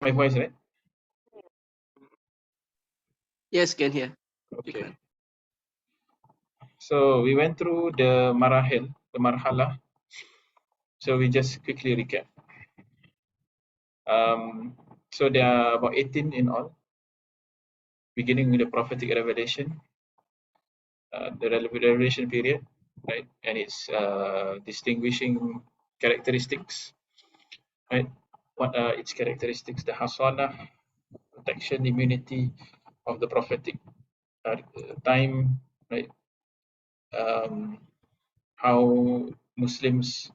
My voice, right? Yes, can hear. Okay. So we went through the marahil, the marhala. So we just quickly recap. So there are about 18 in all, beginning with the prophetic revelation, the revelation period, right, and its distinguishing characteristics, right? What are its characteristics? The hasana, protection, immunity of the prophetic time, right? How Muslims,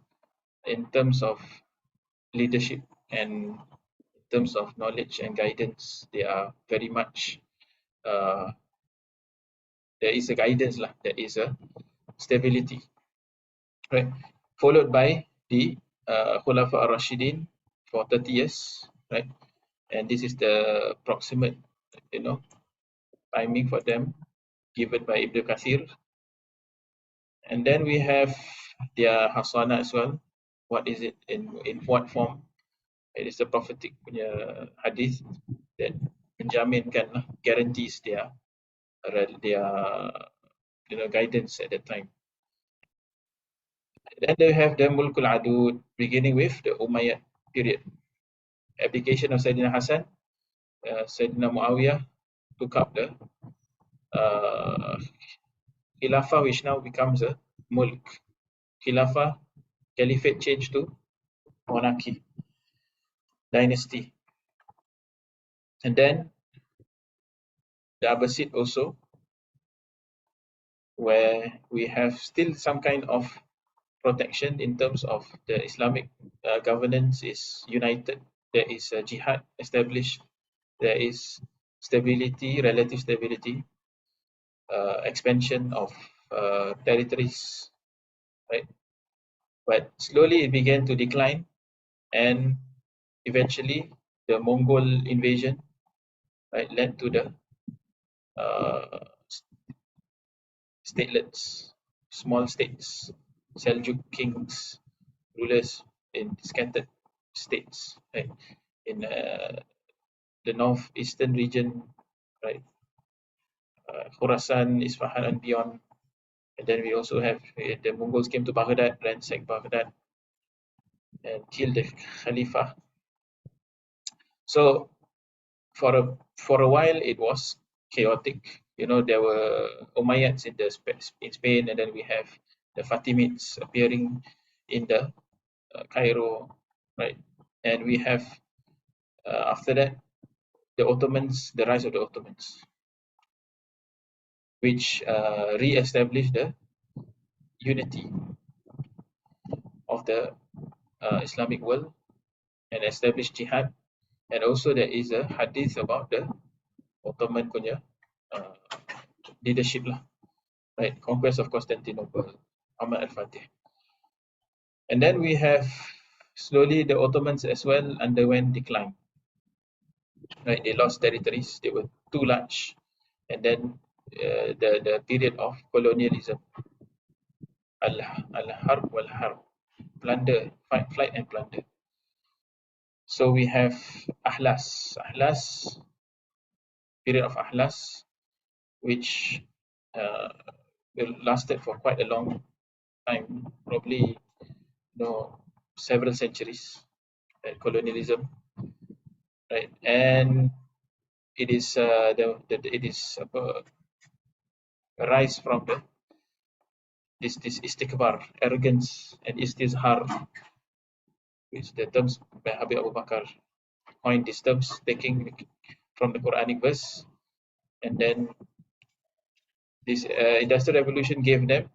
in terms of leadership and in terms of knowledge and guidance, they are very much there is a guidance lah, there is a stability, right? Followed by the Khulafa ar-Rashidin for 30 years, right? And this is the proximate, timing for them given by Ibn Kathir. And then we have their Hasana as well. What is it in what form? It is the prophetic punya hadith that menjaminkan lah, guarantees their guidance at that time. Then they have the Mulkul Adud, beginning with the Umayyad period. Application of Sayyidina Hassan, Sayyidina Muawiyah took up the Khilafah, which now becomes a Mulk. Khilafah, Caliphate changed to monarchy, dynasty. And then the Abbasid also, where we have still some kind of protection in terms of the Islamic governance is united. There is a jihad established. There is stability, relative stability, expansion of territories, right? But slowly it began to decline, and eventually the Mongol invasion, right, led to the uh, statelets, small states, Seljuk kings, rulers in scattered states, right, in the northeastern region, right, Khorasan, Isfahan, and beyond. And then we also have the Mongols came to Baghdad, ransacked Baghdad, and killed the Khalifa. So for a while it was chaotic. There were Umayyads in Spain, and then we have the Fatimids appearing in the Cairo, right? And we have after that the Ottomans, the rise of the Ottomans, which re-established the unity of the Islamic world and established jihad. And also there is a hadith about the Ottoman punya leadership lah, right? Conquest of Constantinople, Ahmad al-Fatih. And then we have slowly the Ottomans as well underwent decline, right? They lost territories, they were too large. And then the period of colonialism, al-harb wal-harb, plunder, flight and plunder. So we have Ahlas, period of Ahlas, which lasted for quite a long time, probably several centuries, colonialism, right? And it is it is a rise from this istikbar, arrogance, and istizhar, which the terms by Habib Abu Bakar coined these terms, taking from the Quranic verse, and then this industrial revolution gave them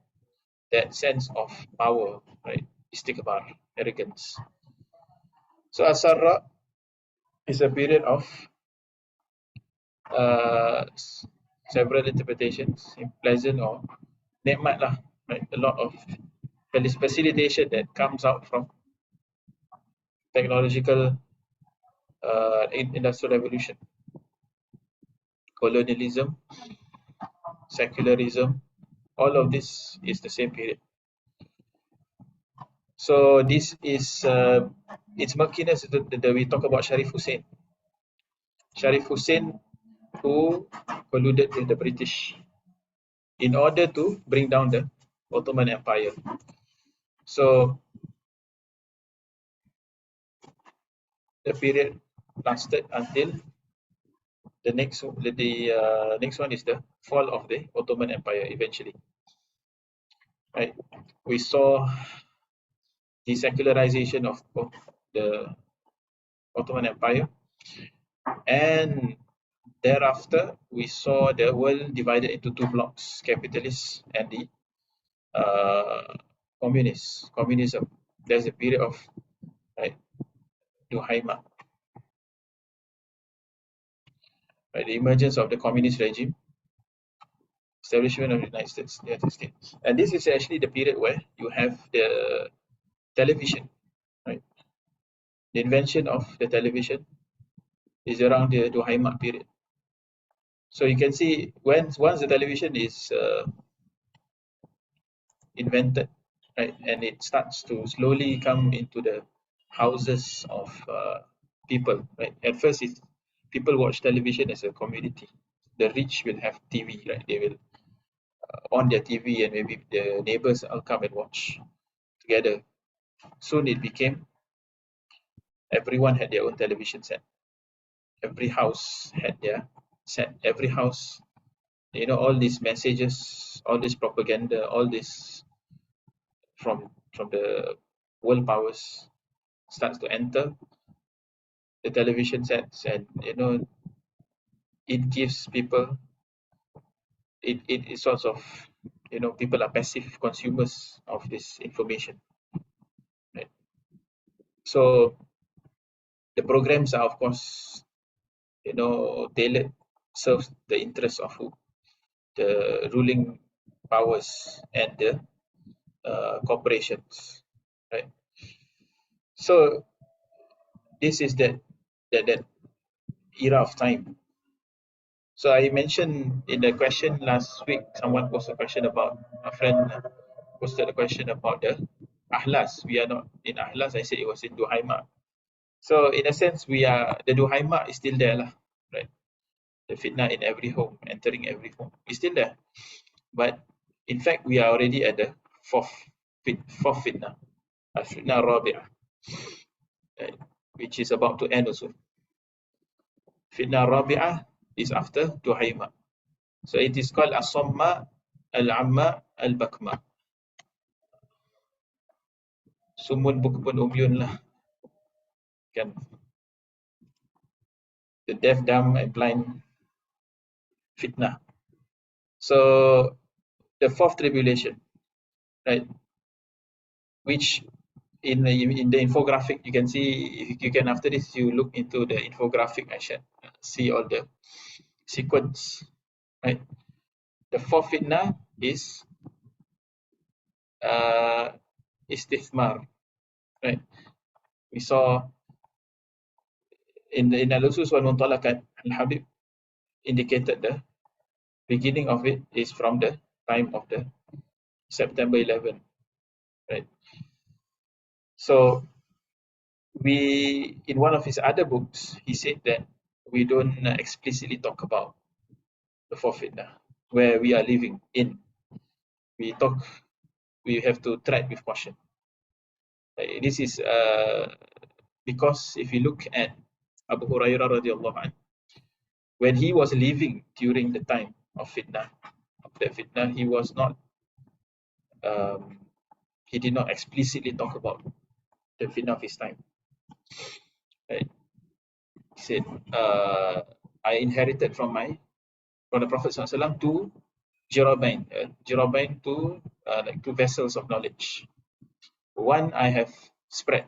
that sense of power, right? Istikbar, arrogance. So Asarra is a period of several interpretations, pleasant or nikmat lah, right? A lot of facilitation that comes out from technological industrial revolution, colonialism, secularism, all of this is the same period. So this is its murkiness that we talk about Sharif Hussein, Sharif Hussein, who colluded with the British in order to bring down the Ottoman Empire. So the period lasted until the next one is the fall of the Ottoman Empire eventually. Right, we saw the secularization of the Ottoman Empire, and thereafter we saw the world divided into two blocks: capitalists and the communism. There's a period of, right, Duhaima, right, the emergence of the communist regime, establishment of the United States. And this is actually the period where you have the television, right? The invention of the television is around the Duhaima period. So you can see once the television is invented, right, and it starts to slowly come into the houses of people, right. At first, people watch television as a community. The rich will have TV, right? They will on their TV, and maybe the neighbors will come and watch together. Soon it became everyone had their own television set. Every house had their set. Every house, all these messages, all this propaganda, all this from the world powers starts to enter the television sets, and it gives people, it sorts of, people are passive consumers of this information, right? So the programs are, of course, tailored, serves the interests of who? The ruling powers and the corporations, right? So this is that era of time. So I mentioned in the question last week, someone posted a question about, a friend posted a question about the Ahlas. We are not in Ahlas. I said it was in Duhaima. So in a sense, the Duhaima is still there, lah, right? The fitna in every home, entering every home, is still there. But in fact, we are already at the fourth fitna, al-fitna rabi'ah, right, which is about to end also. Fitna rabi'ah is after Duhaima. So it is called as-samma, al-amma, al-bakma. Sumun bukmun umyun lah, kan? The deaf, dumb, and blind fitnah. So the fourth tribulation, right? Which in the infographic you can see, if you can, after this you look into the infographic, I should see all the sequence, right? The fourth fitnah is istithmar, right? We saw in Al-Usus wal Muntalakat, Al-Habib indicated the beginning of it is from the time of the September 11, right? So in one of his other books, he said that we don't explicitly talk about the fourth fitnah where we are living in. We have to tread with caution. This is because if you look at Abu Hurairah radiallahu anhu, when he was living during the time of fitnah, he was not, he did not explicitly talk about the fitnah of his time. Right? He said, I inherited from the Prophet ﷺ two jirabain, like two vessels of knowledge. One I have spread,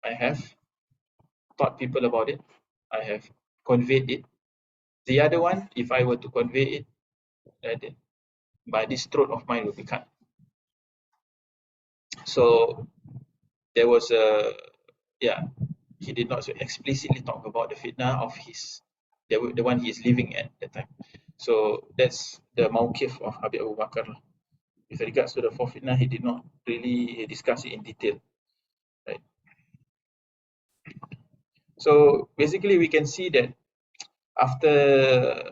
I have taught people about it, I have conveyed it. The other one, if I were to convey it, by this throat of mine will be cut. So there was he did not explicitly talk about the fitnah of the one he is living at that time. So that's the mawqif of Habib Abu Bakar. With regards to the fourth fitnah, he did not really discuss it in detail, right? So basically we can see that after,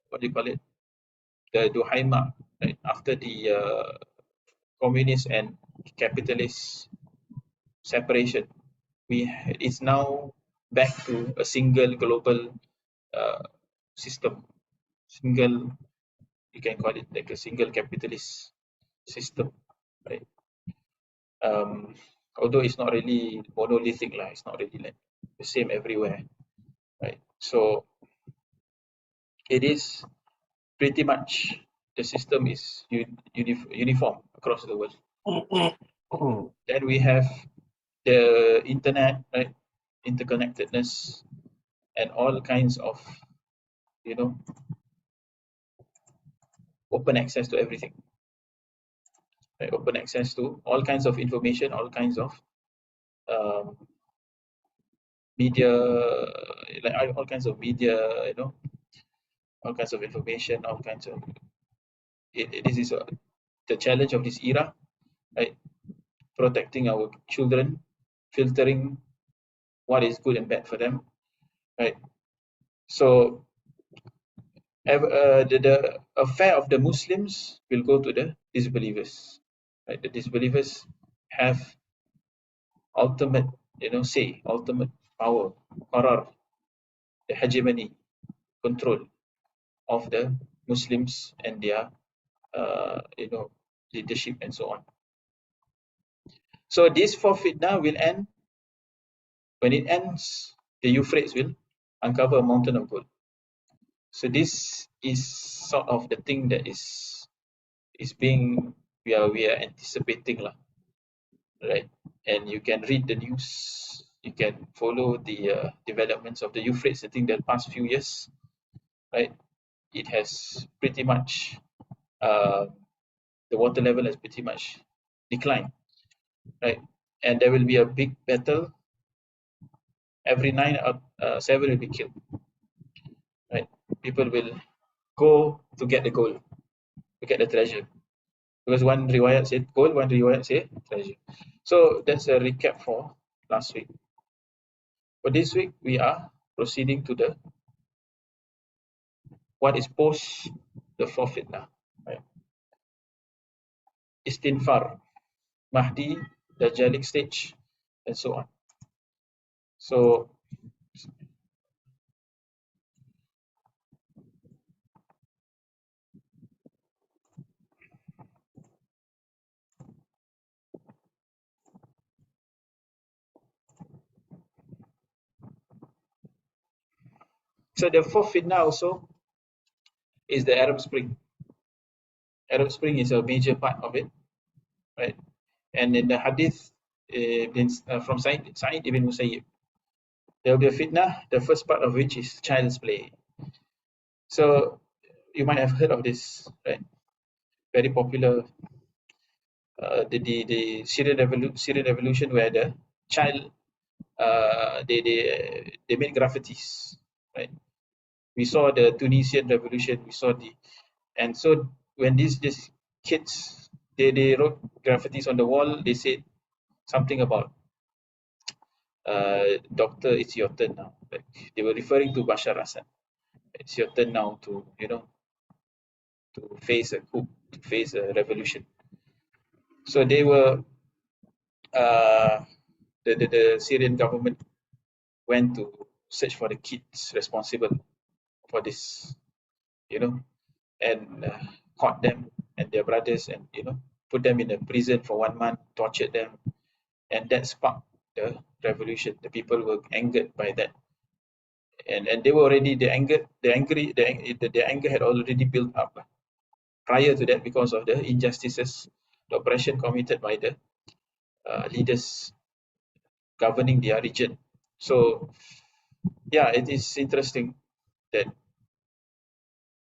what do you call it, the Duhaima, right? After the communist and capitalist separation, it's now back to a single global uh, system, single, you can call it like a single capitalist system, right? Um, Although it's not really monolithic lah, it's not really like the same everywhere, right? So it is pretty much, the system is uniform across the world. Then we have the internet, right? Interconnectedness and all kinds of, you know, open access to everything, right? Open access to all kinds of information, all kinds of um, media, like all kinds of media, all kinds of information, all kinds of. This is the challenge of this era, right? Protecting our children, filtering what is good and bad for them, right? So the affair of the Muslims will go to the disbelievers, right? The disbelievers have ultimate, say, ultimate power, qarar, the hegemony, control of the Muslims and their, leadership and so on. So this fourth fitna will end. When it ends, the Euphrates will uncover a mountain of gold. So this is sort of the thing that is being, we are anticipating lah, right? And you can read the news, you can follow the developments of the Euphrates. I think the past few years, right? It has pretty much, the water level has pretty much declined, right? And there will be a big battle. Every 7 will be killed, right? People will go to get the gold, to get the treasure, because one riwayat said gold, one riwayat said treasure. So that's a recap for last week. For this week, we are proceeding to the what is post the fourth fitnah, right? Istinfar, Mahdi, Dajjalic stage, and so on. So the fourth fitnah also is the Arab Spring. Arab Spring is a major part of it, right? And in the hadith, from Sa'id ibn Musayyib, there will be a fitnah, the first part of which is child's play. So you might have heard of this, right? Very popular, the Syrian revolution, where the child, they made graffitis, right? We saw the Tunisian revolution, we saw and so when these kids, they wrote graffitis on the wall, they said something about, doctor, it's your turn now. Like they were referring to Bashar Assad. It's your turn now to, to face a coup, to face a revolution. So they were, the Syrian government went to search for the kids responsible for this, and caught them and their brothers, and put them in a prison for 1 month, tortured them, and that sparked the revolution. The people were angered by that, and they were already, the anger had already built up prior to that, because of the injustices, the oppression committed by the leaders governing their region. So yeah, it is interesting that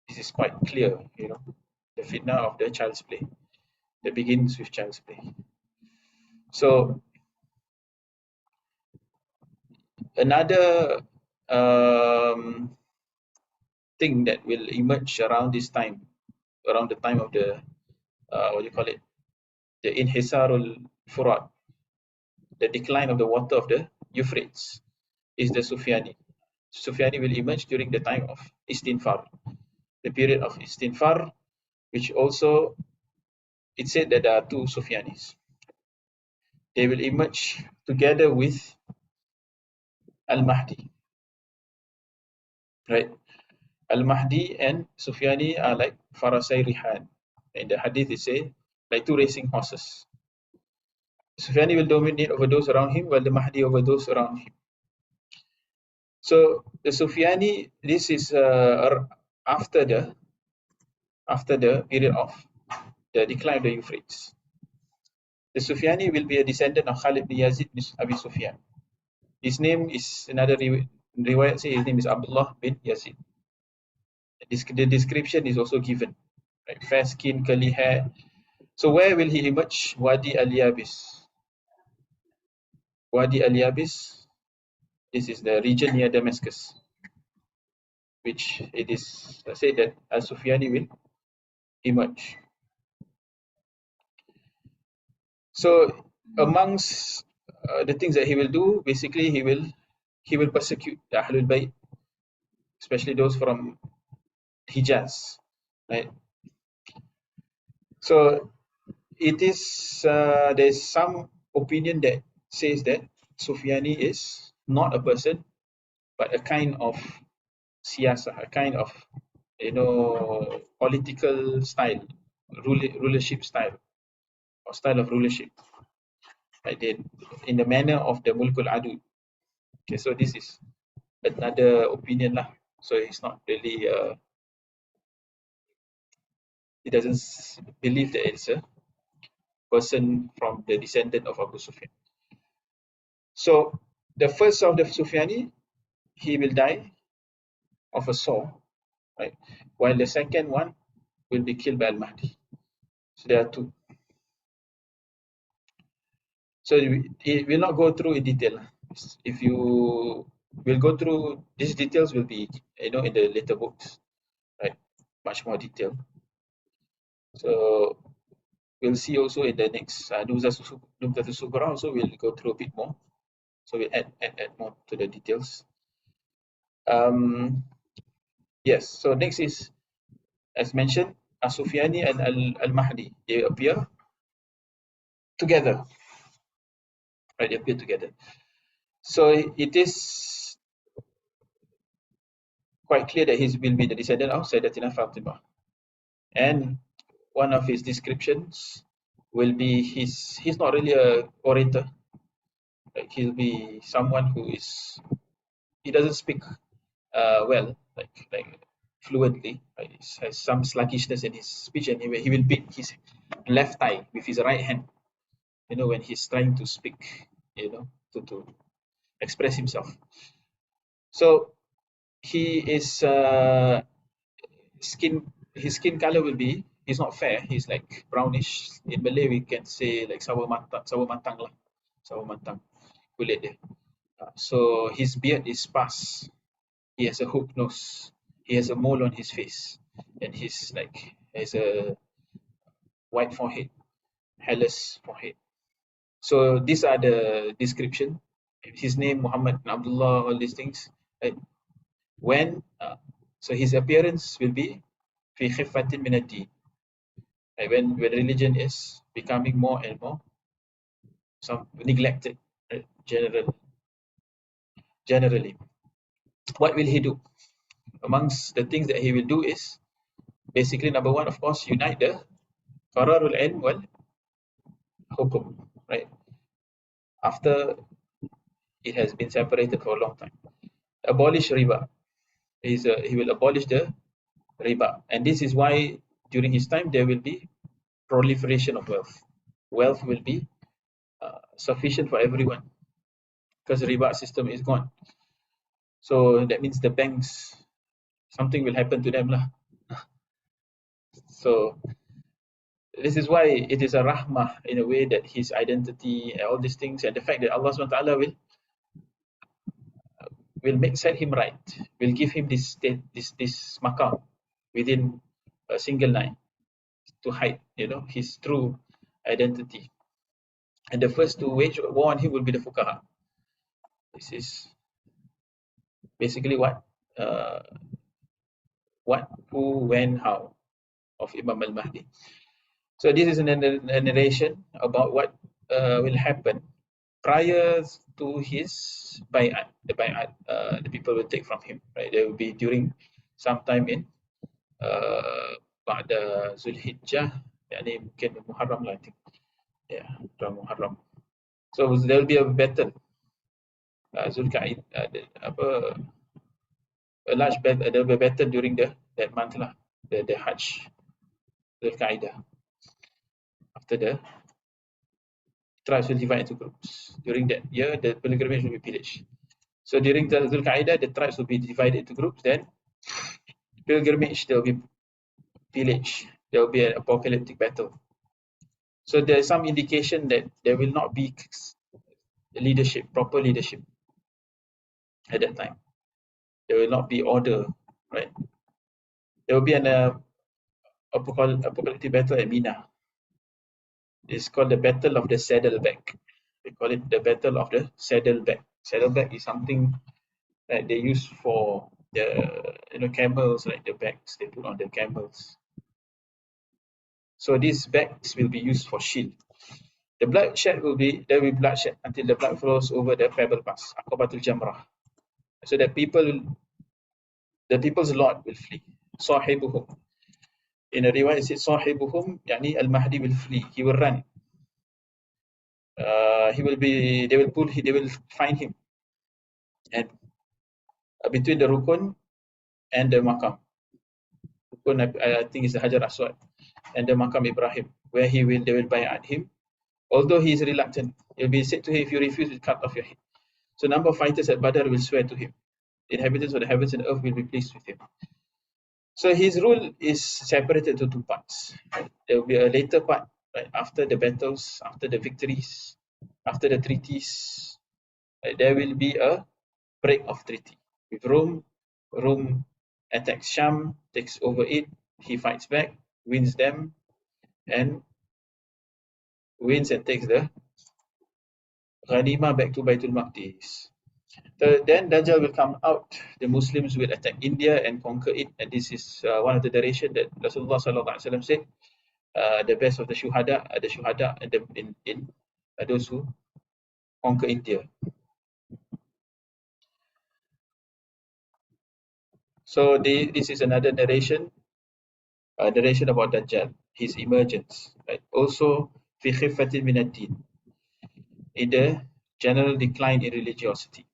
this is quite clear, the fitna of the child's play that begins with child's play. So another thing that will emerge around this time, around the time of the, what do you call it, the Inhisarul Furat, the decline of the water of the Euphrates, is the Sufyani. Sufyani will emerge during the time of istinfar, the period of istinfar, which also it said that there are two Sufyanis. They will emerge together with Al-Mahdi, right? Al-Mahdi and Sufyani are like Farasai Rihan. In the hadith, it say like two racing horses. Sufyani will dominate over those around him, while the Mahdi over those around him. So the Sufyani, this is after the period of the decline of the Euphrates. The Sufyani will be a descendant of Khalid bin Yazid bin Abi Sufyan. His name is another riwayat say his name is Abdullah bin Yazid. The description is also given, right? Fair skin, curly hair. So where will he emerge? Wadi Al-Yabis. Wadi Al-Yabis, this is the region near Damascus, which it is said that Al-Sufyani will emerge. So amongst the things that he will do, basically he will persecute the Ahlul Bayt, especially those from Hijaz, right? So it is there's some opinion that says that Sufyani is not a person, but a kind of siyasah, a kind of political style, rulership style, or style of rulership, like in the manner of the Mulkul Adud. Okay, so this is another opinion lah. So it's not really he doesn't believe that it's a person from the descendant of Abu Sufyan. So the first of the Sufyani, he will die of a sore, right? While the second one will be killed by Al-Mahdi. So there are two. So it will not go through in detail. If you will go through, these details will be in the later books, right? Much more detail. So we'll see also in the next Nubha Sughra also we'll go through a bit more. So we'll add more to the details. Yes, so next is, as mentioned, As-Sufyani and Al-Mahdi. They appear together, right? They appear together. So it is quite clear that he will be the descendant of Sayyidatina Fatimah. And one of his descriptions will be he's not really a orator. Like he'll be someone who he doesn't speak well, like fluently. Right? He has some sluggishness in his speech, and he will beat his left thigh with his right hand. When he's trying to speak, to express himself. So he is his skin color will be, he's not fair, he's like brownish. In Malay we can say like sawo matang lah, sawo matang kulit dia. So his beard is sparse, he has a hook nose, he has a mole on his face, and he's like has a white forehead, hairless forehead. So these are the description. His name Muhammad bin Abdullah, all these things, right? When so his appearance will be fi khiffatin min ad-din, like when religion is becoming more and more neglected, right? Generally, what will he do? Amongst the things that he will do is basically, number one, of course, unite the qararul ilm wal hukum, right? After it has been separated for a long time, abolish riba. He will abolish the riba, and this is why during his time there will be proliferation of wealth. Wealth will be sufficient for everyone because the riba system is gone. So that means the banks, something will happen to them lah. So this is why it is a rahmah in a way that his identity and all these things, and the fact that Allah SWT will set him right, will give him this maqam within a single line to hide, his true identity. And the first to wage war on him will be the fuqaha. This is basically uh, what, who, when, how of Imam al-Mahdi. So this is a narration about what will happen prior to his bay'at. The bay'at, the people will take from him, right? There will be during sometime in Ba'da Zulhijjah, yani mungkin Muharram lah, I think. Yeah, around Muharram. So there will be a battle, Zulqa'id, a large battle, there will be a battle during that month lah, the Hajj, Zulqa'dah. After the tribes will divide into groups. During that year, the pilgrimage will be pillaged. So during the Zulqa'dah, the tribes will be divided into groups. Then pilgrimage, there will be pillage. There will be an apocalyptic battle. So there is some indication that there will not be leadership, proper leadership at that time. There will not be order, right? There will be an apocalyptic battle at Mina. It's called the Battle of the Saddleback. They call it the Battle of the Saddleback. Saddleback is something that they use for the camels, like the backs they put on the camels. So these backs will be used for shield. The bloodshed there will be bloodshed until the blood flows over the pebble pass, Aqabatul Jamrah. So that the people's Lord will flee. Sahibuhum. In a riwayah it says Sahibuhum, yani al-Mahdi will flee. He will run. They will find him. And between the Rukun and the Maqam. Rukun, I think is the Hajar Aswad, and the Maqam Ibrahim, where they will bay'at him. Although he is reluctant, it will be said to him, if you refuse, we'll cut off your head. So a number of fighters at Badr will swear to him. The inhabitants of the heavens and earth will be pleased with him. So his rule is separated into two parts. There will be a later part, right, after the battles, after the victories, after the treaties. There will be a break of treaty. With Rome attacks Sham, takes over it, he fights back, wins them, and takes the Ghanima back to Baitul Maqdis. Then Dajjal will come out, the Muslims will attack India and conquer it, and this is one of the narration that Rasulullah SAW said, the best of the shuhada are the shuhada in those who conquer India. So this is another narration about Dajjal, his emergence, right? Also, fi khiffatin min ad-din, in the general decline in religiosity.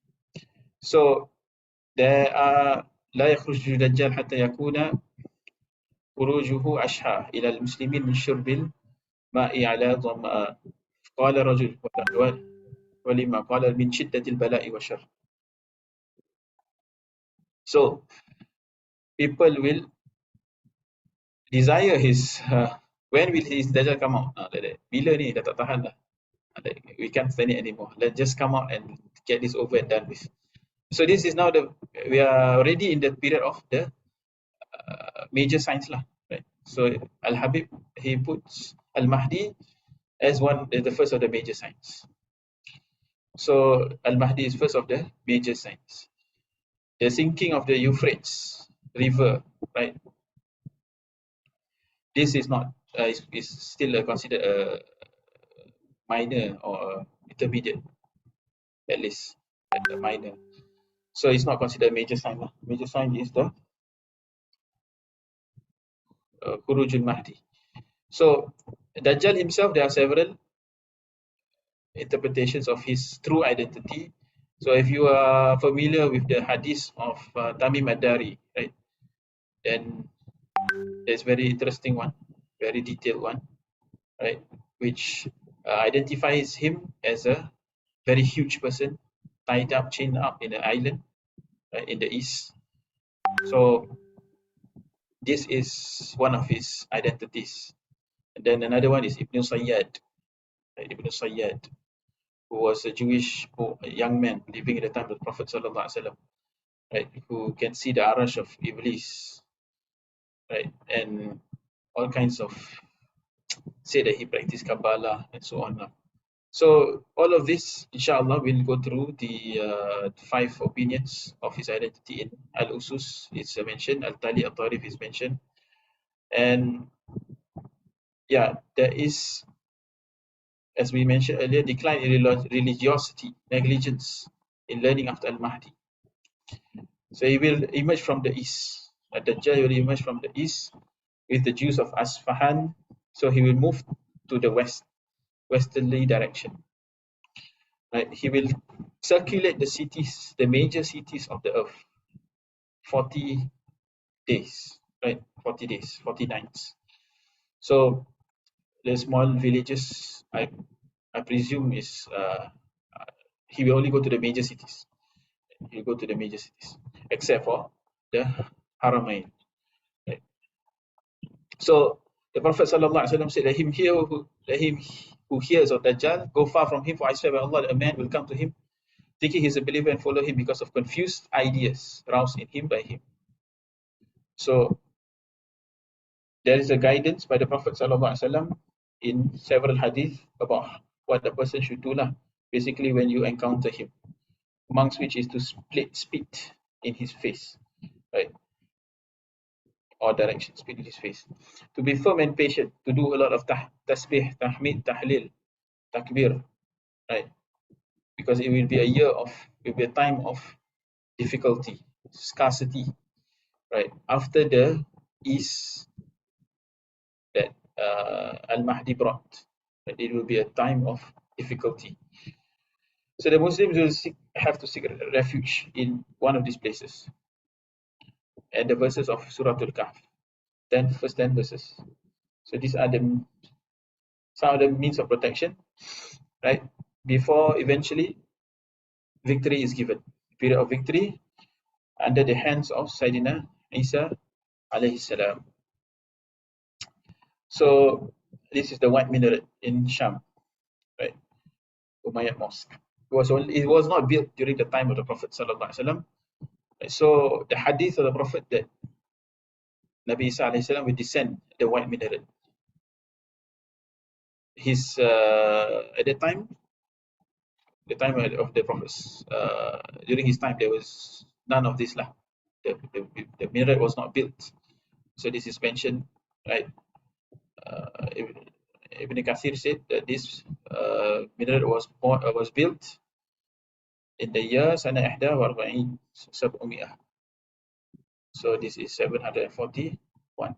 So there are لا يخرج الدجال حتى يكون خروجه أشهى إلى المسلمين من شرب الماء على ظمأ. قال رجل ولما قال من شدة البلاء والشر. So people will desire his when will his Dajjal come out? Bila ni dah tak tahan lah. We can't stand it anymore. Let's just come out and get this over and done with. So this is now we are already in the period of the major signs lah, right? So Al-Habib, he puts Al-Mahdi as the first of the major signs. So Al-Mahdi is first of the major signs. The sinking of the Euphrates river, right? This is not is still considered a minor or a intermediate, at least a minor. So it's not considered a major sign. Major sign is the Khurujul Mahdi. So Dajjal himself, there are several interpretations of his true identity. So if you are familiar with the hadith of Tamim ad-Dari, right, then there's very interesting one, very detailed one, right, which identifies him as a very huge person, tied up, chained up in an island, right, in the east. So this is one of his identities. And then another one is Ibn Sayyad, right, Ibn Sayyad, who was a Jewish young man living in the time of the Prophet ﷺ, right, who can see the arash of Iblis, right, and all kinds of, say that he practiced Kabbalah and so on. So all of this, inshallah, we'll go through the 5 opinions of his identity. In Al-Usus is mentioned, Al-Tali Al-Tarif is mentioned, and yeah, there is, as we mentioned earlier, decline in religiosity, negligence in learning after Al-Mahdi. So he will emerge from the east. Dajjal will emerge from the east with the Jews of Asfahan. So he will move to the westerly direction. Right? He will circulate the cities, the major cities of the earth, 40 days, right? 40 days, 40 nights. So the small villages, I presume is he will only go to the major cities. He'll go to the major cities, except for the Haramain. Right? So the Prophet ﷺ said, let him who hears of Dajjal go far from him, for I swear by Allah that a man will come to him, thinking he's a believer and follow him because of confused ideas roused in him by him. So there is a guidance by the Prophet ﷺ in several hadith about what a person should do lah. Basically, when you encounter him, amongst which is to spit in his face, right? Or direction, spit in his face. To be firm and patient, to do a lot of tasbih, tahmid, tahlil, takbir, right? Because it will be it will be a time of difficulty, scarcity, right? After the ease that Al-Mahdi brought, right? It will be a time of difficulty. So the Muslims will have to seek refuge in one of these places. And the verses of Surah Al-Kahf, first 10 verses. So these are some of the means of protection, right? Before eventually victory is given. Period of victory under the hands of Sayyidina Isa alayhi salam. So this is the white minaret in Sham, right? Umayyad Mosque. It was not built during the time of the Prophet sallallahu alaihi wasallam. So the hadith of the Prophet that Nabi Isa alayhi salam will descend the white minaret. His at the time of the Prophets, during his time there was none of this lah. The minaret was not built. So this is mentioned, right? Ibn Kathir said that this minaret was built in the year Sana Ihda wa Arba'in Sab'umiyah. So this is 741.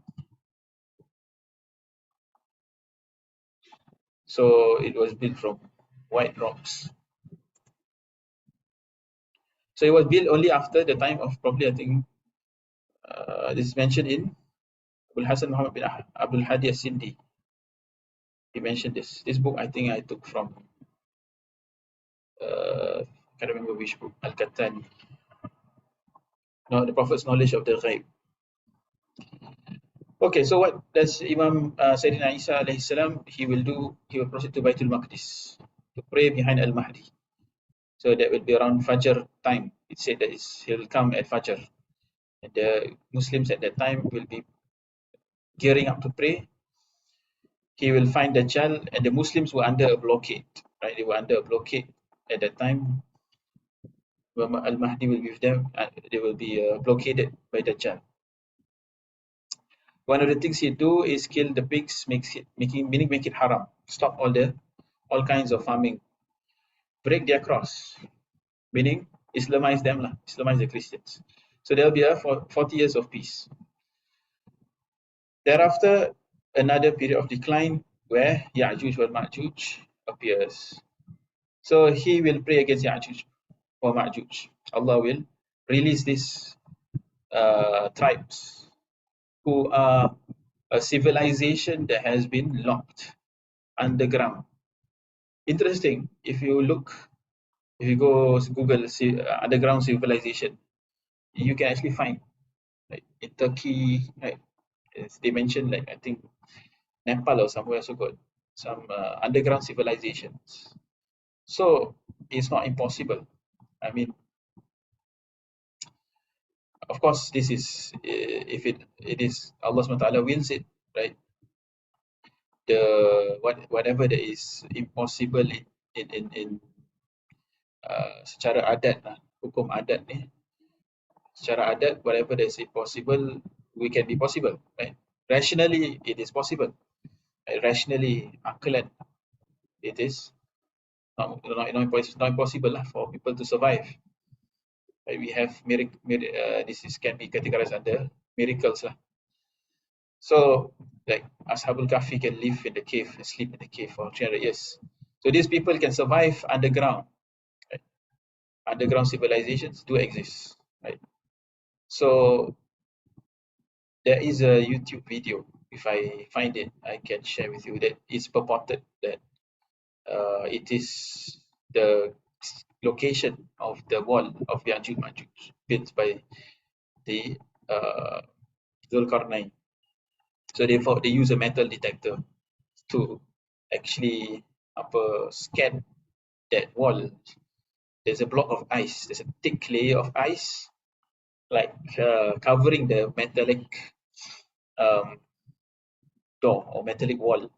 So it was built from white rocks. So it was built only after the time of probably, I think, this is mentioned in Abul Hasan Muhammad bin Abdul Hadi As-Sindi. He mentioned this. This book I think I took from, can't remember which book, Al-Kattani. No, the Prophet's knowledge of the ghaib. Okay, so what does Imam Sayyidina Isa alayhi salam, he will do? He will proceed to Baitul Maqdis to pray behind Al-Mahdi. So that will be around Fajr time. It said that he'll come at Fajr. And the Muslims at that time will be gearing up to pray. He will find Dajjal, and the Muslims were under a blockade, right? They were under a blockade at that time. Al-Mahdi will be with them, they will be blockaded by Dajjal. One of the things he do is kill the pigs, make it haram, stop all kinds of farming, break their cross, meaning Islamize them, Islamize the Christians. So there will be 40 years of peace. Thereafter, another period of decline where Ya'juj wal Ma'juj appears. So he will pray against Ya'juj or Ma'juj. Allah will release these tribes who are a civilization that has been locked underground. Interesting, if you go Google underground civilization, you can actually find, like in Turkey, right? They mentioned, like, I think Nepal or somewhere also got some underground civilizations. So it's not impossible. I mean, of course, this is if it is Allah SWT wills it, right? Whatever that is impossible in secara adat lah, hukum adat ni, secara adat whatever that is possible, we can be possible, right? Rationally it is possible, right? Rationally, aklan, it is not impossible lah for people to survive, right? We have this is can be categorized under miracles lah. So like Ashabul Kahfi can live in the cave and sleep in the cave for 300 years. So these people can survive underground, right? Underground civilizations do exist, right? So there is a YouTube video, if I find it, I can share with you, that it's purported that it is the location of the wall of Ya'juj Ma'juj built by the Zulkarnain. So therefore, they use a metal detector to actually scan that wall. There's a block of ice. There's a thick layer of ice, like covering the metallic um, door or metallic wall.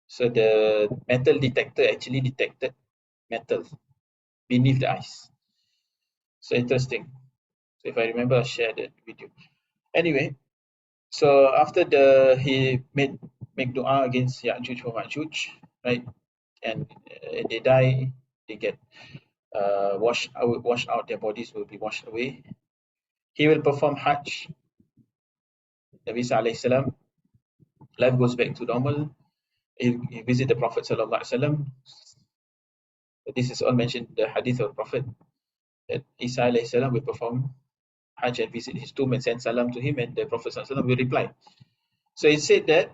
So the metal detector actually detected metal beneath the ice. So interesting. So if I remember, I'll share that video. Anyway, so after he make dua against Ya'juj or Ma'juj, right? And they die, they get washed out, their bodies will be washed away. He will perform Hajj. Nabi Sallallahu Alaihi Wasallam, life goes back to normal. He visit the Prophet Sallallahu Alaihi Wasallam. This is all mentioned in the hadith of the Prophet, that Isa Alaihi Salam will perform Hajj and visit his tomb and send salam to him, and the Prophet Sallallahu Alaihi Wasallam will reply. So it said that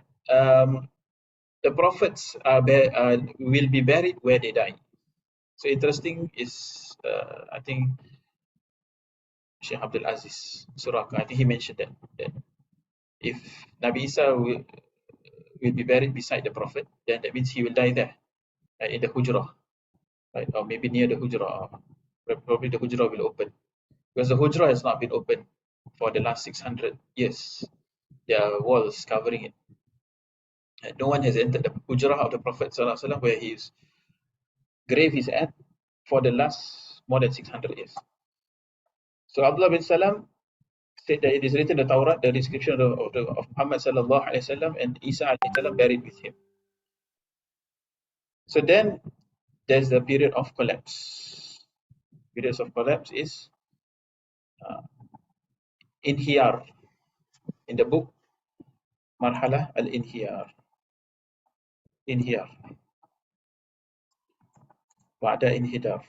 the prophets will be buried where they die. So interesting is, I think Sheikh Abdul Aziz Suraka, I think he mentioned that if Nabi Isa will be buried beside the Prophet, then that means he will die there, in the Hujrah, right? Or maybe near the Hujrah. Probably the Hujrah will open, because the Hujrah has not been opened for the last 600 years. There are walls covering it. And no one has entered the Hujrah of the Prophet Sallallahu Alaihi Wasallam, where his grave is at, for the last more than 600 years. So Abdullah bin Salam said that it is written in the Taurat, the description of Muhammad Sallallahu Alaihi Wasallam and Isa Alaihi Salam buried with him. So then there's the period of collapse. Periods of collapse is inhiyar. In the book Marhala al-Inhiyar. Inhiyar. Ba'da inhidar.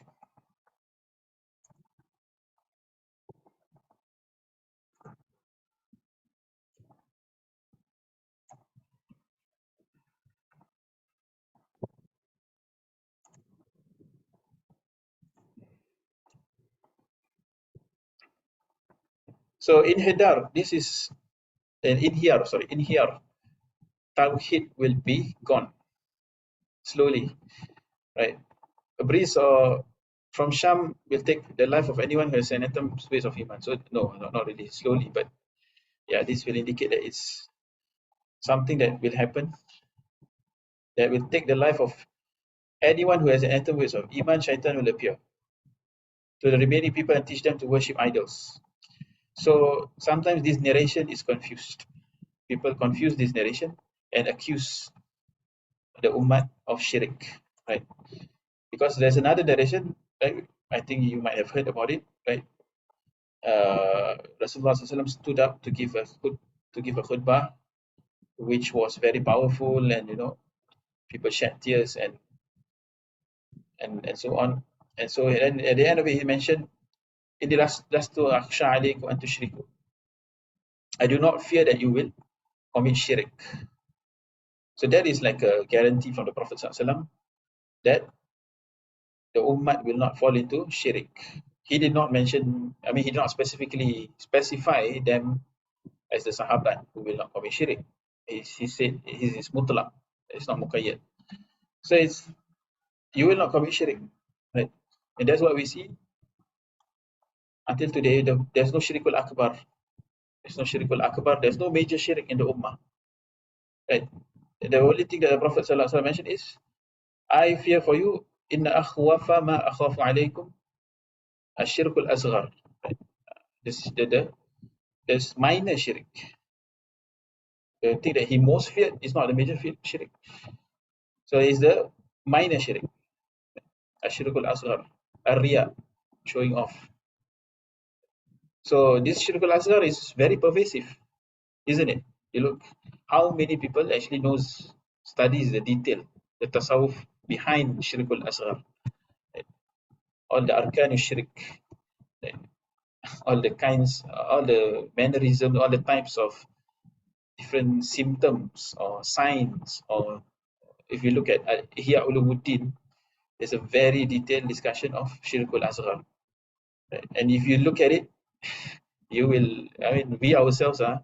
So inhidar, this is an inhiyar, inhiyar. Tawhid will be gone slowly, right? A breeze from Sham will take the life of anyone who has an atom space of iman. So no, not really slowly, but yeah, this will indicate that it's something that will happen, that will take the life of anyone who has an atom space of iman. Shaitan will appear to the remaining people and teach them to worship idols. So sometimes this narration is confused. People confuse this narration and accuse the ummah of shirk, right? Because there's another narration, right? I think you might have heard about it, right? Rasulullah SAW stood up to give a khutbah, which was very powerful, and people shed tears and so on. And so at the end of it, he mentioned, in the last two, akhsha alaykum an tushriku. I do not fear that you will commit shirk. So that is like a guarantee from the Prophet ﷺ that the ummah will not fall into shirk. He did not mention, he did not specifically specify them as the Sahabat who will not commit shirk. He said it is mutlaq, it's not muqayyad. So it's, you will not commit shirk, right? And that's what we see until today. There's no shirkul akbar. There's no shirkul akbar. There's no major shirk in the ummah, right? The only thing that the Prophet ﷺ mentioned is, I fear for you inna akhwafa ma akhafu alaykum ashirkul asghar. This there's minor shirk. The thing that he most feared is not the major shirk. So it's the minor shirk, ashirkul asghar, riya, showing off. So this shirkul asghar is very pervasive, isn't it? You look how many people actually studies the detail, the tasawwuf behind shirkul asghar, all the arkan shirk, all the kinds, all the mannerisms, all the types of different symptoms or signs. Or if you look at Ihya Ulumuddin, there's a very detailed discussion of shirkul asghar. Right? And if you look at it, you will. I mean, we ourselves are.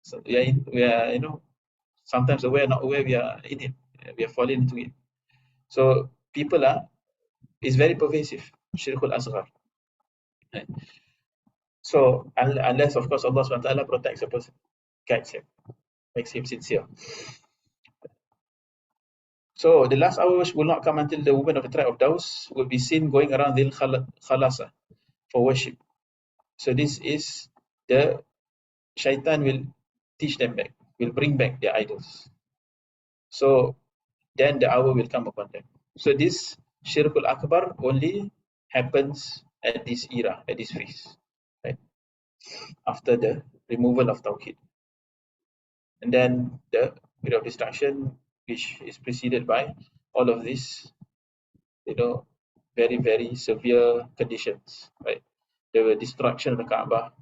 So we are, sometimes aware, not aware, we are in it. We are falling into it. So people are. It's very pervasive. Shirkul asghar. Right? So unless of course Allah Subhanahu wa Taala protects a person, guides him, makes him sincere. So the last hours will not come until the women of the tribe of Daus will be seen going around Dhil Khalasa for worship. So this is the shaitan will teach them back, will bring back their idols. So then the hour will come upon them. So this Shirkul Akbar only happens at this era, at this phase, right? After the removal of Tawhid. And then the period of destruction, which is preceded by all of this, very, very severe conditions, right? The destruction of the Kaaba,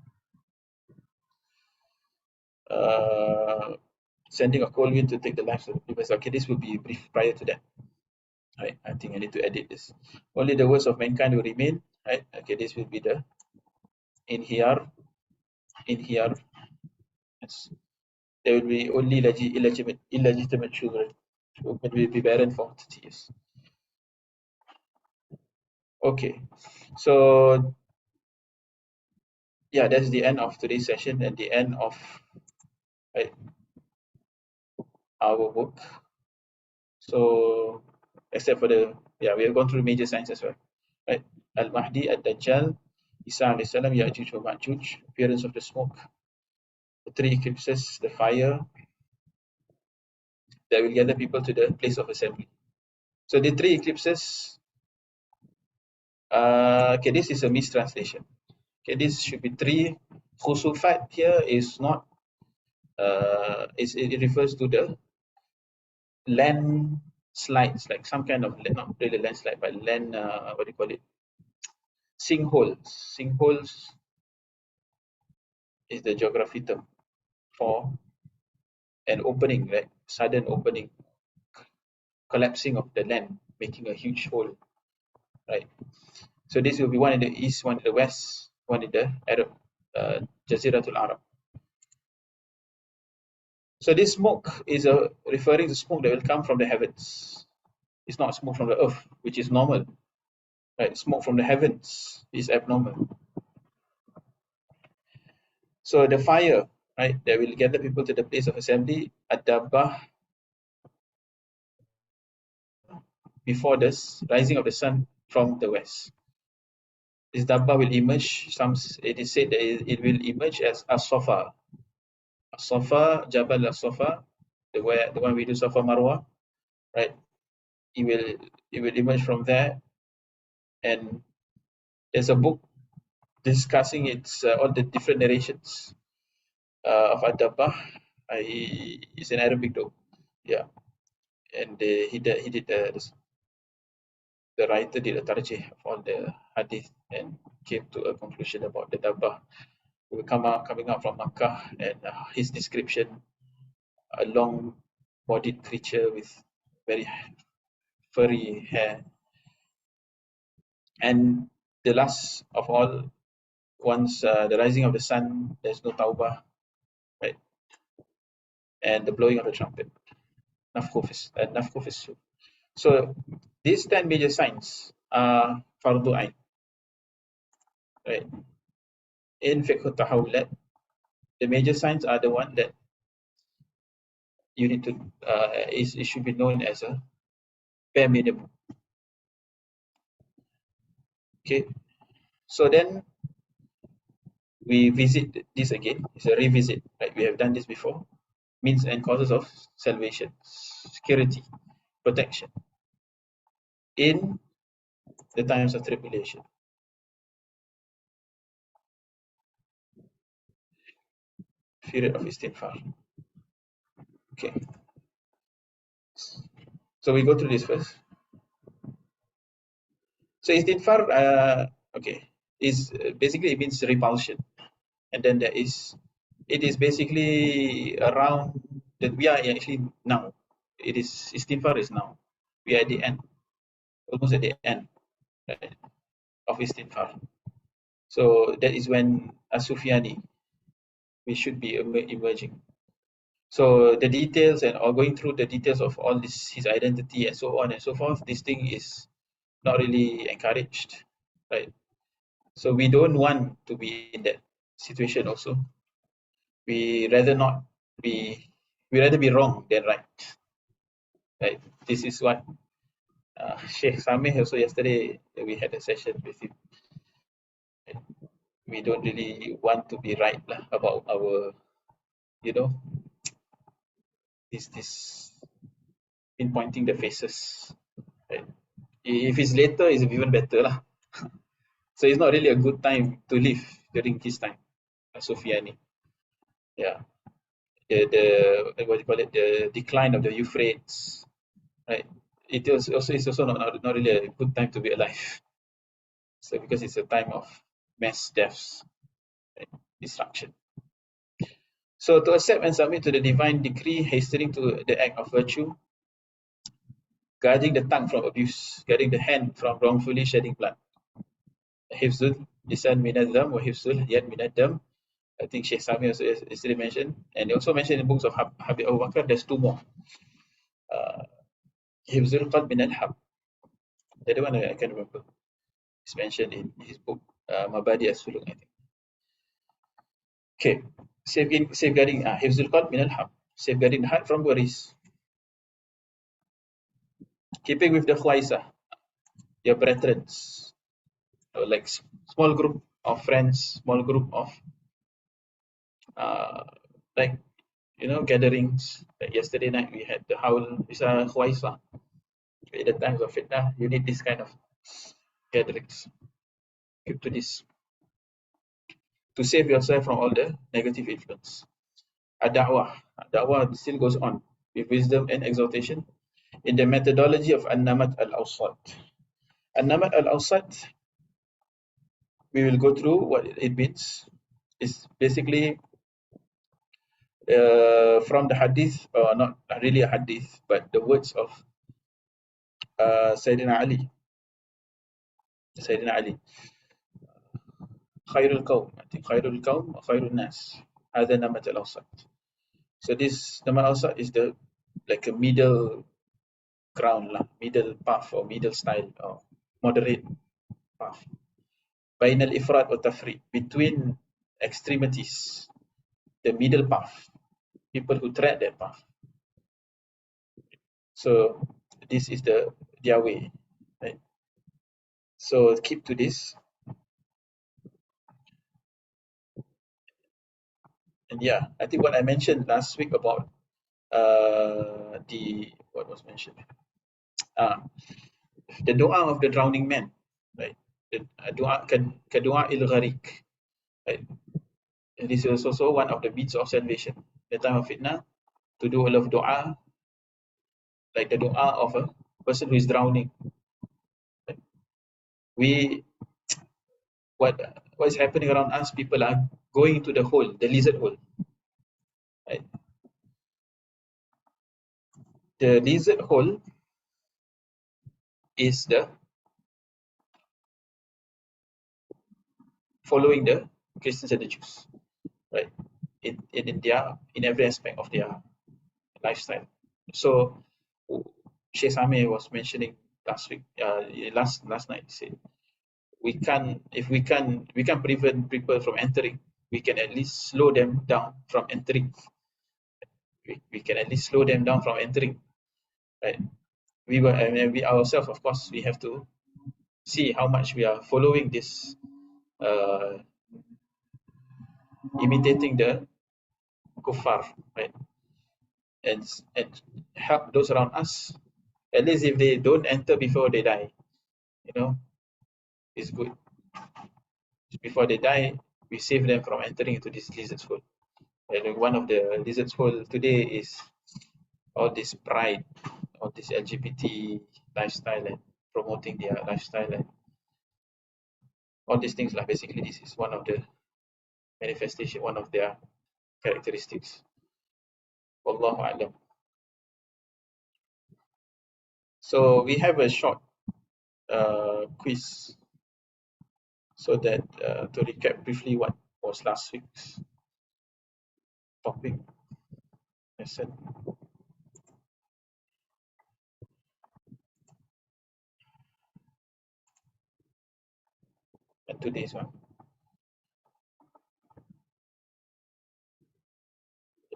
sending a cold wind to take the lives of the people. Okay, this will be brief prior to that. Right, I think I need to edit this. Only the worst of mankind will remain. Right, okay, this will be the inhiyar. Yes. There will be only illegitimate children. Children will be barren for 30 years. Okay, so yeah, that's the end of today's session and the end of, right, our book. So except for we have gone through major signs as well, right? Al-Mahdi, Ad-Dajjal, Isa alayhi salam, Ya'juj wa Ma'juj, appearance of the smoke, the three eclipses, the fire that will gather people to the place of assembly. So the three eclipses, okay, this is a mistranslation. Okay, this should be three. Khusufat here is not, it refers to the landslides, like some kind of, not really landslide, but land, what do you call it? Sinkholes. Sinkholes is the geography term for an opening, right? Sudden opening, collapsing of the land, making a huge hole, right? So this will be one in the east, one in the west, one in the Arab, Jaziratul Arab. So this smoke is referring to smoke that will come from the heavens. It's not smoke from the earth, which is normal, right? Smoke from the heavens is abnormal. So the fire, right, that will gather people to the place of assembly, Ad-Dabbah, before this rising of the sun from the west. This Dabbah will emerge. It is said that it will emerge as As-Safa. As-Safa, Jabal As-Safa, the one we do Safa Marwa, right? It will emerge from there, and there's a book discussing its all the different narrations of Ad-Dabbah. It's an Arabic though, yeah. And he did the writer did a tarjih of all the hadith and came to a conclusion about the Dabbah. Will coming out from Makkah, and his description, a long-bodied creature with very furry hair, and the last of all, once the rising of the sun, there's no tawbah, right? And the blowing of the trumpet, nafkhu fis. So these 10 major signs are fardu ain, right? In Fiqh Al-Tahawwulat, the major signs are the one that you need to, it should be known as a bare minimum. Okay, so then we visit this again. It's a revisit, right? We have done this before. Means and causes of salvation, security, protection in the times of tribulation. Period of istighfar. Okay, so we go through this first. So istighfar, okay, is basically it means repulsion, and then there is, it is basically around that we are actually now. It is istighfar is now. We are at the end, almost at the end, right, of istighfar. So that is when As-Sufyani we should be emerging. So the details and or going through the details of all this, his identity and so on and so forth, this thing is not really encouraged, right? So we don't want to be in that situation also. We rather not be, we rather be wrong than right, right? This is what Sheikh Sameh also yesterday we had a session with him. We don't really want to be right lah about our, you know, this pinpointing the faces, right? If it's later, it's even better lah. So it's not really a good time to live during his time, Sufyani. Yeah, the what do you call it? The decline of the Euphrates, right? It is also, it's also not really a good time to be alive. So because it's a time of mass deaths, right? Destruction. So to accept and submit to the divine decree, hastening to the act of virtue, guarding the tongue from abuse, guarding the hand from wrongfully shedding blood. Hifzul lisan minadam wa hifzul yad minadam. I think Sheikh Sami also yesterday mentioned, and he also mentioned in the books of Habib Abu Bakr, there's two more. Hifzul qalb min al-hab. The other one I can't remember. It's mentioned in his book, Mabadi as-Suluk, I think. Okay, safeguarding Hifzul qalb min al-hab, safeguarding the heart from worries. Keeping with the khwaisa, your brethren, like small group of friends, small group of uh, like gatherings. Like yesterday night we had the Haul Isa Khwaisa. At the times of fitnah, you need this kind of gatherings. Keep to this to save yourself from all the negative influence. Da'wah still goes on with wisdom and exaltation in the methodology of An-Namat al-Awsat. An-Namat al-Awsat, we will go through what it means. It's basically from the hadith, or not really a hadith, but the words of Sayyidina Ali. Sayyidina Ali. Khairul Qawm, I think Khairul Qawm or Khairul Nas. Hadha Namat al-Awsat. So this Namat al-Awsat is the like a middle ground lah, middle path or middle style or moderate path. Bain al-ifrat wa tafrit, between extremities, the middle path, people who tread that path. So this is their way, right? So keep to this. And yeah, I think what I mentioned last week about the what was mentioned, the dua of the drowning man, right? The dua can dua il gharik, right? And this is also one of the means of salvation. The time of fitnah, to do a lot of dua, like the dua of a person who is drowning. Right? We what is happening around us? People are going into the hole, the lizard hole. Right? The lizard hole is the following the Christians and the Jews, right? In every aspect of their lifestyle. So Sheikh Sami was mentioning last week, last night, he said we can prevent people from entering. We can at least slow them down from entering. We can at least slow them down from entering, right? We ourselves, of course, we have to see how much we are following this, imitating the kuffar, right? And help those around us. At least if they don't enter before they die, it's good. Before they die, we save them from entering into this lizard's hole. And one of the lizard's hole today is all this pride, all this LGBT lifestyle and promoting their lifestyle and all these things. Like basically, this is one of the manifestation, one of their characteristics. Wallahu a'lam. So we have a short quiz, so that to recap briefly what was last week's topic lesson. And today's one.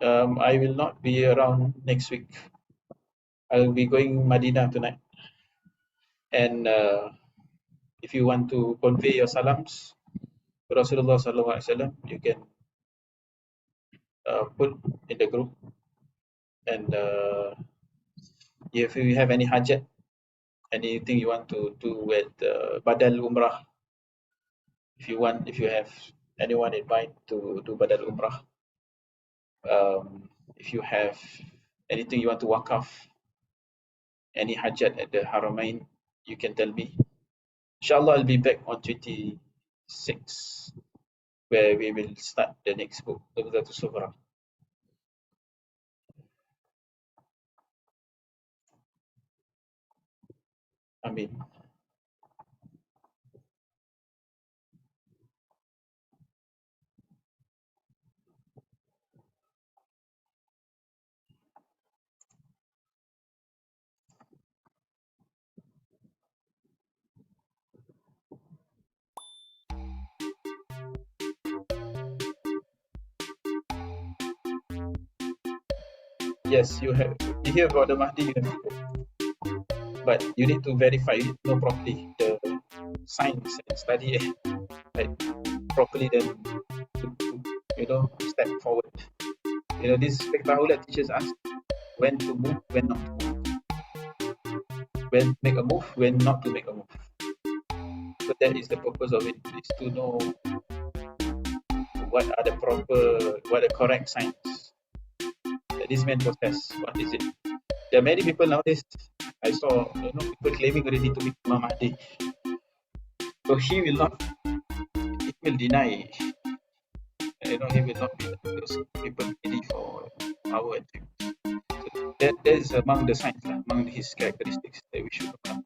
I will not be around next week. I'll be going Madinah tonight. And if you want to convey your salams to Rasulullah sallallahu alaihi wasallam, you can put in the group. And if you have any hajat, anything you want to do with Badal Umrah, if you have anyone in mind to do Badal Umrah, if you have anything you want to wakaf, any hajat at the Haramain, you can tell me. Inshallah, I'll be back on 26, where we will start the next book, Nubha to Sughra. Amin. Yes, you hear about the Mahdi, you have to go. But you need to verify, you need to know properly the science and study it right, properly, then to step forward. This Al-Tahawwulat teaches us when to move, when not to move, when to make a move, when not to make a move. So that is the purpose of it, is to know what are the correct signs that this man possess. What is it? There are many people nowadays. I saw people claiming already to be Imam Mahdi. So he will deny. He will not be those people ready for power and things. So that is among the signs, among his characteristics that we should look at.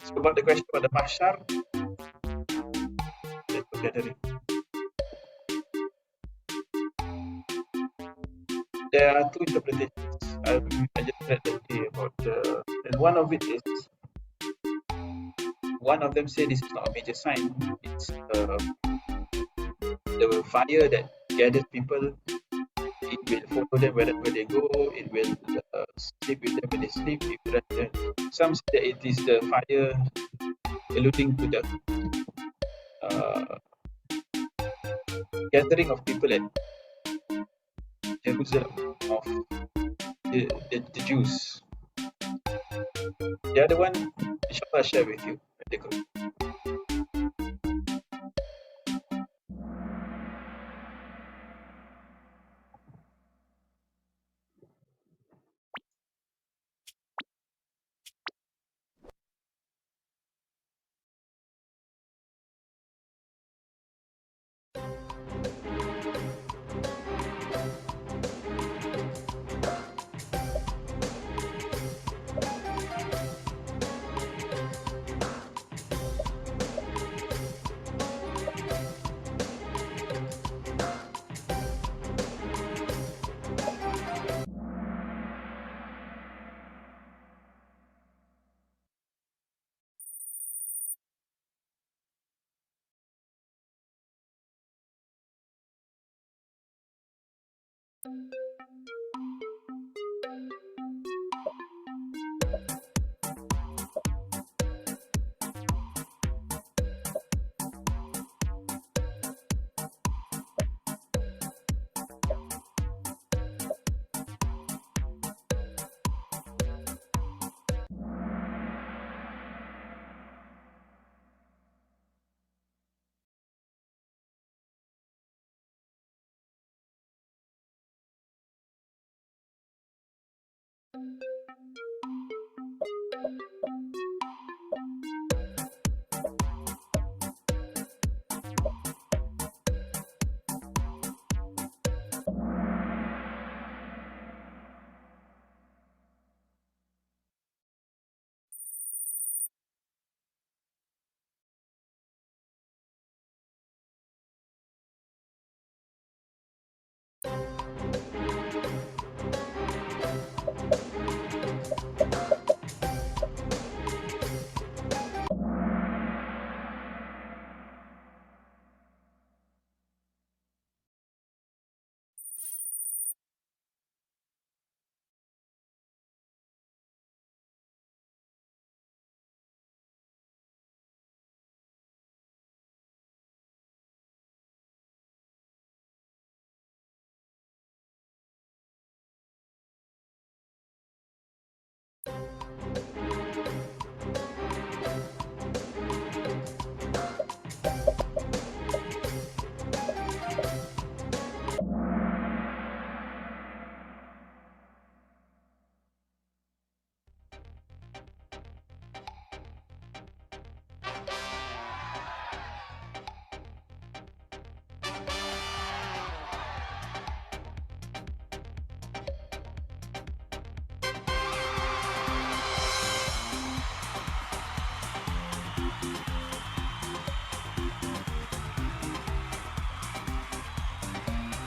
So about the question about the mahshar, the gathering. There are two interpretations. I just read that day about and one of them say this is not a major sign. It's the fire that gathers people. It will follow them wherever they go. It will sleep with them when they sleep. Some say that it is the fire alluding to the gathering of people at Jerusalem of the Jews. The other one, inshallah, I'll share with you at the group.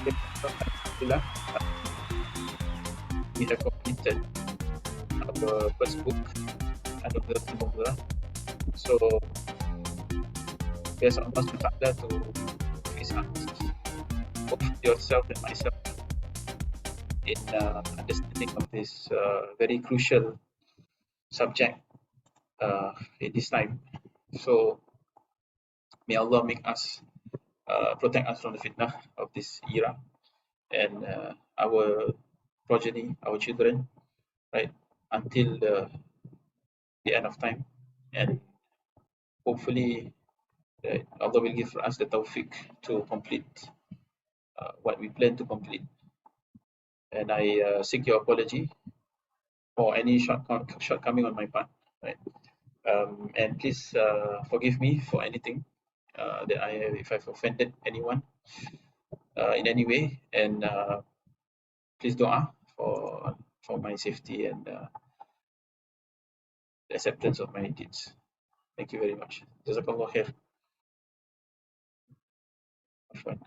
Okay, so alhamdulillah, we have completed our first book, Al-Nubdha. So, we ask Allah SWT to increase us, both yourself and myself, in understanding of this very crucial subject in this time. So, may Allah make us protect us from the fitnah of this era and our progeny, our children, right, until the end of time. And hopefully, Allah will give us the tawfiq to complete what we plan to complete. And I seek your apology for any shortcoming on my part, right? And please forgive me for anything that if I've offended anyone in any way, and please doa for my safety and the acceptance of my deeds. Thank you very much. Jazakallah khair. Afwan.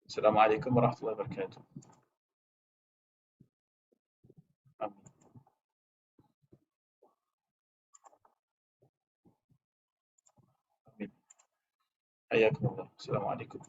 Assalamu alaikum wa rahmatullahi wa barakatuh. Amin. Amin. Hayakumullah. Assalamu alaikum.